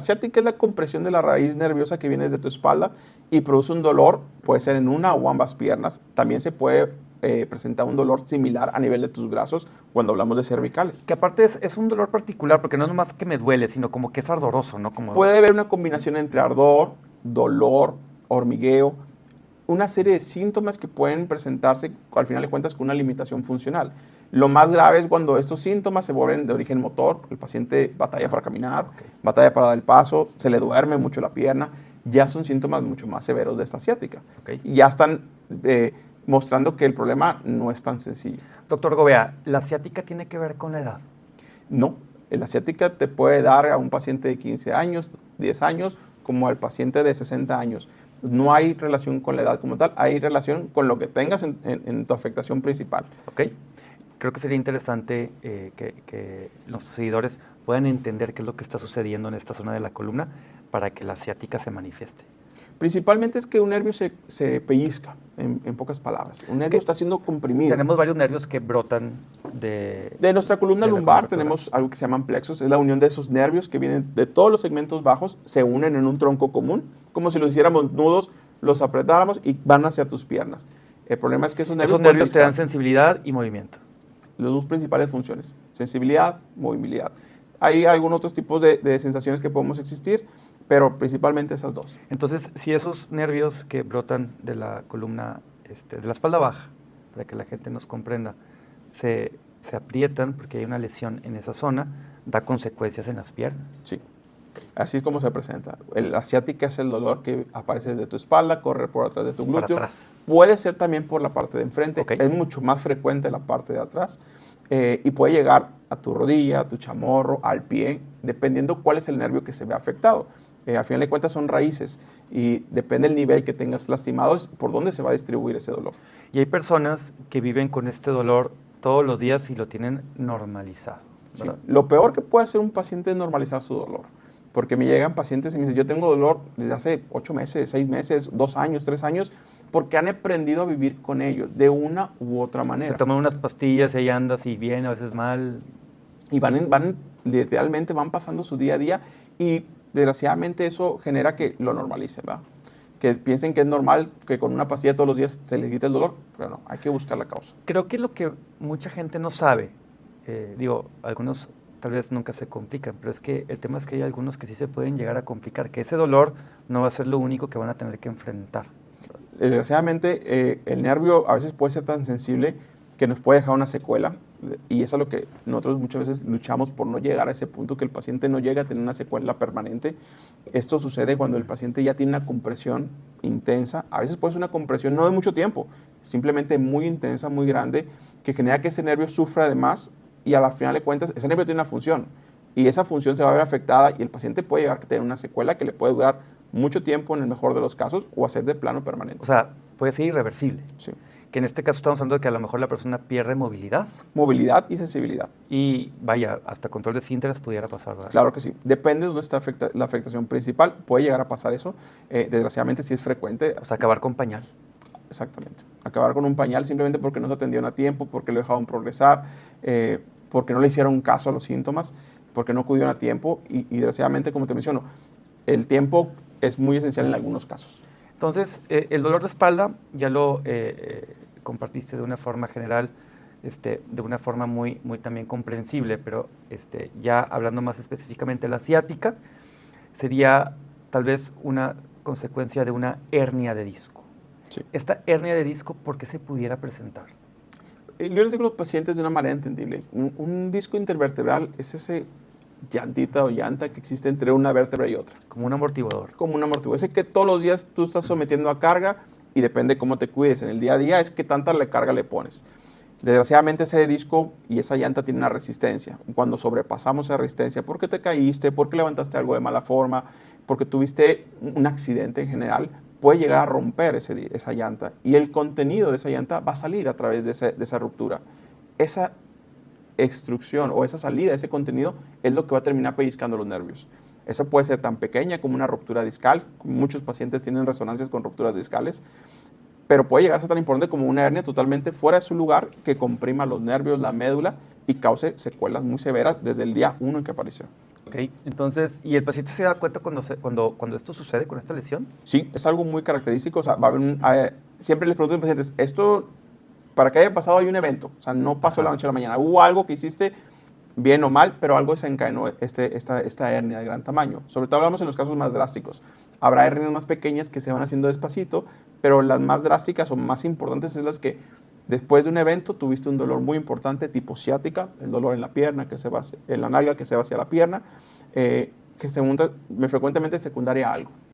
Ciática es la compresión de la raíz nerviosa que viene desde tu espalda y produce un dolor, puede ser en una o ambas piernas. También se puede presentar un dolor similar a nivel de tus brazos cuando hablamos de cervicales. Que aparte es un dolor particular, porque no es nomás que me duele, sino como que es ardoroso, ¿no? Como... Puede haber una combinación entre ardor, dolor, hormigueo, una serie de síntomas que pueden presentarse, al final de cuentas, con una limitación funcional. Lo más grave es cuando estos síntomas se vuelven de origen motor, el paciente batalla para caminar, batalla para dar el paso, se le duerme mucho la pierna, ya son síntomas mucho más severos de esta ciática. Y ya están mostrando que el problema no es tan sencillo. Doctor Gobea, ¿la ciática tiene que ver con la edad? No, la ciática te puede dar a un paciente de 15 años, 10 años, como al paciente de 60 años. No hay relación con la edad como tal, hay relación con lo que tengas en tu afectación principal. Ok. Creo que sería interesante que nuestros seguidores puedan entender qué es lo que está sucediendo en esta zona de la columna para que la ciática se manifieste. Principalmente es que un nervio se pellizca, en pocas palabras. Un nervio está siendo comprimido. Tenemos varios nervios que brotan de nuestra columna lumbar tenemos algo que se llaman plexos. Es la unión de esos nervios que vienen de todos los segmentos bajos, se unen en un tronco común, como si los hiciéramos nudos, los apretáramos y van hacia tus piernas. El problema es que esos nervios te dan sensibilidad y movimiento. Las dos principales funciones, sensibilidad, movilidad. Hay algunos otros tipos de sensaciones que podemos existir, pero principalmente esas dos. Entonces, si esos nervios que brotan de la columna, de la espalda baja, para que la gente nos comprenda, se aprietan porque hay una lesión en esa zona, da consecuencias en las piernas. Sí, así es como se presenta. La ciática es el dolor que aparece desde tu espalda, corre por atrás de tu glúteo. Para atrás. Puede ser también por la parte de enfrente, Okay. Es mucho más frecuente la parte de atrás y puede llegar a tu rodilla, a tu chamorro, al pie, dependiendo cuál es el nervio que se ve afectado. Al final de cuentas son raíces y depende del nivel que tengas lastimado, es por dónde se va a distribuir ese dolor. Y hay personas que viven con este dolor todos los días y lo tienen normalizado. Sí. Lo peor que puede hacer un paciente es normalizar su dolor. Porque me llegan pacientes y me dicen, yo tengo dolor desde hace 8 meses, 6 meses, 2 años, 3 años, porque han aprendido a vivir con ellos de una u otra manera. Se toman unas pastillas y ahí andas y bien, a veces mal. Y literalmente van pasando su día a día y desgraciadamente eso genera que lo normalicen, ¿verdad? Que piensen que es normal que con una pastilla todos los días se les quite el dolor, pero no, hay que buscar la causa. Creo que lo que mucha gente no sabe, algunos tal vez nunca se complican, pero es que el tema es que hay algunos que sí se pueden llegar a complicar, que ese dolor no va a ser lo único que van a tener que enfrentar. Desgraciadamente, el nervio a veces puede ser tan sensible que nos puede dejar una secuela, y eso es lo que nosotros muchas veces luchamos por no llegar a ese punto, que el paciente no llegue a tener una secuela permanente. Esto sucede cuando el paciente ya tiene una compresión intensa, a veces puede ser una compresión no de mucho tiempo, simplemente muy intensa, muy grande, que genera que ese nervio sufra de más y a la final de cuentas ese nervio tiene una función y esa función se va a ver afectada y el paciente puede llegar a tener una secuela que le puede durar mucho tiempo en el mejor de los casos o hacer de plano permanente. O sea, puede ser irreversible. Sí. Que en este caso estamos hablando de que a lo mejor la persona pierde movilidad. Movilidad y sensibilidad. Y vaya, hasta control de esfínteres pudiera pasar, ¿verdad? Claro que sí. Depende de dónde está la afectación principal. Puede llegar a pasar eso. Desgraciadamente sí es frecuente. O sea, acabar con pañal. Exactamente. Acabar con un pañal simplemente porque no se atendieron a tiempo, porque lo dejaron progresar, porque no le hicieron caso a los síntomas, porque no acudieron a tiempo y desgraciadamente, como te menciono, el tiempo es muy esencial en algunos casos. Entonces, el dolor de espalda ya lo compartiste de una forma general, de una forma muy también comprensible, pero ya hablando más específicamente de la ciática, sería tal vez una consecuencia de una hernia de disco. Sí. Esta hernia de disco, ¿por qué se pudiera presentar? Yo les digo a los pacientes de una manera entendible. Un disco intervertebral es ese llantita o llanta que existe entre una vértebra y otra. Como un amortiguador. Como un amortiguador. Ese que todos los días tú estás sometiendo a carga y depende cómo te cuides. En el día a día es que tanta carga le pones. Desgraciadamente ese disco y esa llanta tienen una resistencia. Cuando sobrepasamos esa resistencia, porque te caíste, porque levantaste algo de mala forma, porque tuviste un accidente en general, puede llegar a romper esa llanta y el contenido de esa llanta va a salir a través de esa ruptura. Esa extrusión o esa salida de ese contenido es lo que va a terminar pellizcando los nervios. Esa puede ser tan pequeña como una ruptura discal. Muchos pacientes tienen resonancias con rupturas discales, pero puede llegar a ser tan importante como una hernia totalmente fuera de su lugar que comprima los nervios, la médula y cause secuelas muy severas desde el día 1 en que apareció. Ok, entonces, ¿y el paciente se da cuenta cuando esto sucede con esta lesión? Sí, es algo muy característico. O sea, va a haber siempre les pregunto a los pacientes, esto, para que haya pasado hay un evento. O sea, no pasó Ajá. la noche a la mañana. Hubo algo que hiciste bien o mal, pero algo desencadenó esta hernia de gran tamaño. Sobre todo hablamos en los casos más drásticos. Habrá hernias más pequeñas que se van haciendo despacito, pero las más drásticas o más importantes es las que después de un evento tuviste un dolor muy importante tipo ciática, el dolor en la pierna, en la nalga que se va hacia la pierna, frecuentemente secundaria a algo.